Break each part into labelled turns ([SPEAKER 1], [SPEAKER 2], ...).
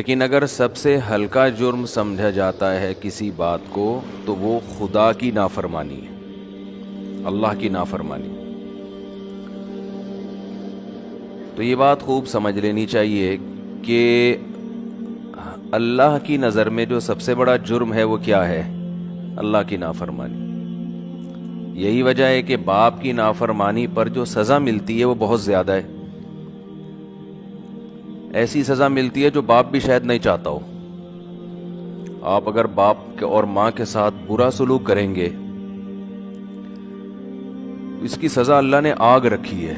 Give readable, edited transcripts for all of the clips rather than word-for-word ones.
[SPEAKER 1] لیکن اگر سب سے ہلکا جرم سمجھا جاتا ہے کسی بات کو تو وہ خدا کی نافرمانی ہے، اللہ کی نافرمانی۔ تو یہ بات خوب سمجھ لینی چاہیے کہ اللہ کی نظر میں جو سب سے بڑا جرم ہے وہ کیا ہے؟ اللہ کی نافرمانی۔ یہی وجہ ہے کہ باپ کی نافرمانی پر جو سزا ملتی ہے وہ بہت زیادہ ہے۔ ایسی سزا ملتی ہے جو باپ بھی شاید نہیں چاہتا ہو۔ آپ اگر باپ اور ماں کے ساتھ برا سلوک کریں گے، اس کی سزا اللہ نے آگ رکھی ہے۔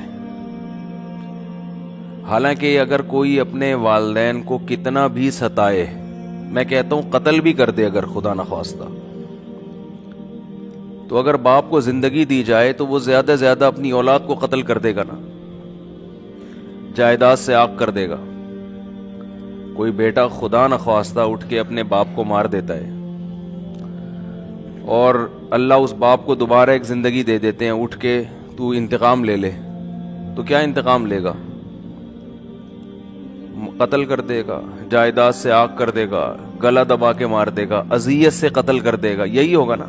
[SPEAKER 1] حالانکہ اگر کوئی اپنے والدین کو کتنا بھی ستائے، میں کہتا ہوں قتل بھی کر دے اگر خدا نخواستہ، تو اگر باپ کو زندگی دی جائے تو وہ زیادہ زیادہ اپنی اولاد کو قتل کر دے گا نا، جائیداد سے آگ کر دے گا۔ کوئی بیٹا خدا نخواستہ اٹھ کے اپنے باپ کو مار دیتا ہے اور اللہ اس باپ کو دوبارہ ایک زندگی دے دیتے ہیں، اٹھ کے تو انتقام لے لے، تو کیا انتقام لے گا؟ قتل کر دے گا، جائیداد سے آگ کر دے گا، گلا دبا کے مار دے گا، اذیت سے قتل کر دے گا، یہی ہوگا نا۔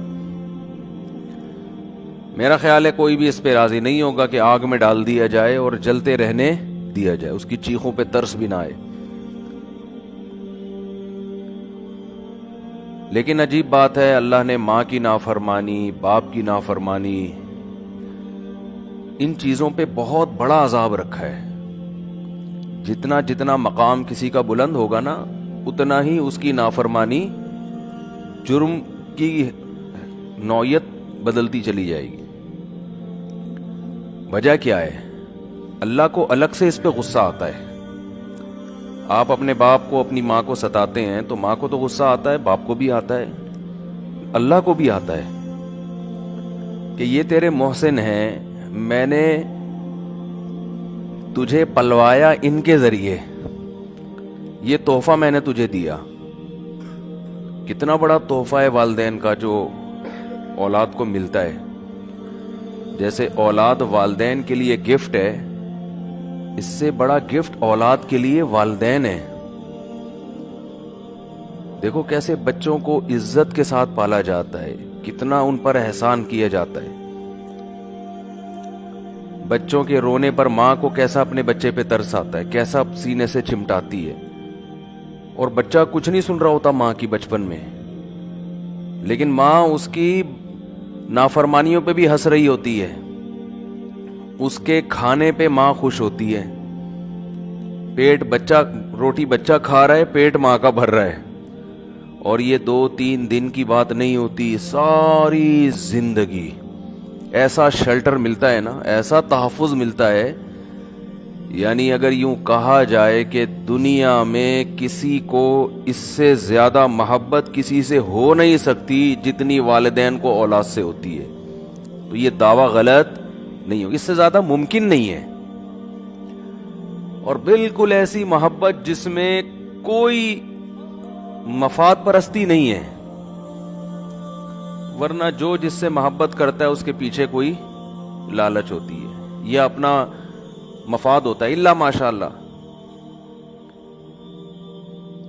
[SPEAKER 1] میرا خیال ہے کوئی بھی اس پہ راضی نہیں ہوگا کہ آگ میں ڈال دیا جائے اور جلتے رہنے دیا جائے، اس کی چیخوں پہ ترس بھی نہ آئے۔ لیکن عجیب بات ہے، اللہ نے ماں کی نافرمانی، باپ کی نافرمانی، ان چیزوں پہ بہت بڑا عذاب رکھا ہے۔ جتنا جتنا مقام کسی کا بلند ہوگا نا، اتنا ہی اس کی نافرمانی، جرم کی نوعیت بدلتی چلی جائے گی۔ وجہ کیا ہے؟ اللہ کو الگ سے اس پہ غصہ آتا ہے۔ آپ اپنے باپ کو، اپنی ماں کو ستاتے ہیں تو ماں کو تو غصہ آتا ہے، باپ کو بھی آتا ہے، اللہ کو بھی آتا ہے کہ یہ تیرے محسن ہیں، میں نے تجھے پلوایا ان کے ذریعے، یہ تحفہ میں نے تجھے دیا۔ کتنا بڑا تحفہ ہے والدین کا جو اولاد کو ملتا ہے۔ جیسے اولاد والدین کے لیے گفٹ ہے، اس سے بڑا گفٹ اولاد کے لیے والدین ہے۔ دیکھو کیسے بچوں کو عزت کے ساتھ پالا جاتا ہے، کتنا ان پر احسان کیا جاتا ہے۔ بچوں کے رونے پر ماں کو کیسا اپنے بچے پہ ترس آتا ہے، کیسا سینے سے چمٹاتی ہے، اور بچہ کچھ نہیں سن رہا ہوتا ماں کی بچپن میں، لیکن ماں اس کی نافرمانیوں پہ بھی ہنس رہی ہوتی ہے، اس کے کھانے پہ ماں خوش ہوتی ہے۔ روٹی بچہ کھا رہا ہے، پیٹ ماں کا بھر رہا ہے، اور یہ 2-3 دن کی بات نہیں ہوتی، ساری زندگی ایسا شیلٹر ملتا ہے نا، ایسا تحفظ ملتا ہے۔ یعنی اگر یوں کہا جائے کہ دنیا میں کسی کو اس سے زیادہ محبت کسی سے ہو نہیں سکتی جتنی والدین کو اولاد سے ہوتی ہے، تو یہ دعویٰ غلط نہیں ہو، اس سے زیادہ ممکن نہیں ہے۔ اور بالکل ایسی محبت جس میں کوئی مفاد پرستی نہیں ہے، ورنہ جو جس سے محبت کرتا ہے اس کے پیچھے کوئی لالچ ہوتی ہے، یہ اپنا مفاد ہوتا ہے، الا ماشاء اللہ۔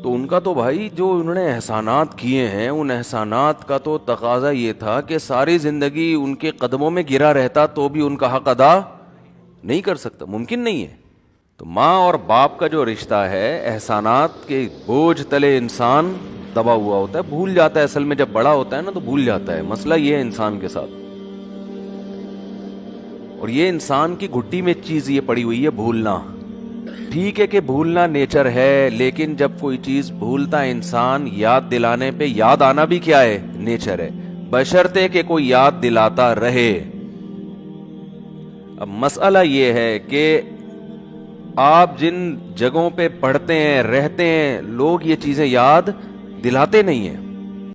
[SPEAKER 1] تو ان کا تو بھائی جو انہوں نے احسانات کیے ہیں، ان احسانات کا تو تقاضا یہ تھا کہ ساری زندگی ان کے قدموں میں گرا رہتا تو بھی ان کا حق ادا نہیں کر سکتا، ممکن نہیں ہے۔ تو ماں اور باپ کا جو رشتہ ہے، احسانات کے بوجھ تلے انسان دبا ہوا ہوتا ہے، بھول جاتا ہے، اصل میں جب بڑا ہوتا ہے نا تو بھول جاتا ہے۔ مسئلہ یہ ہے انسان کے ساتھ، اور یہ انسان کی گھٹی میں چیز یہ پڑی ہوئی ہے، بھولنا۔ ٹھیک ہے کہ بھولنا نیچر ہے، لیکن جب کوئی چیز بھولتا ہے انسان، یاد دلانے پہ یاد آنا بھی کیا ہے؟ نیچر ہے، بشرطے کہ کوئی یاد دلاتا رہے۔ اب مسئلہ یہ ہے کہ آپ جن جگہوں پہ پڑھتے ہیں، رہتے ہیں، لوگ یہ چیزیں یاد دلاتے نہیں ہیں۔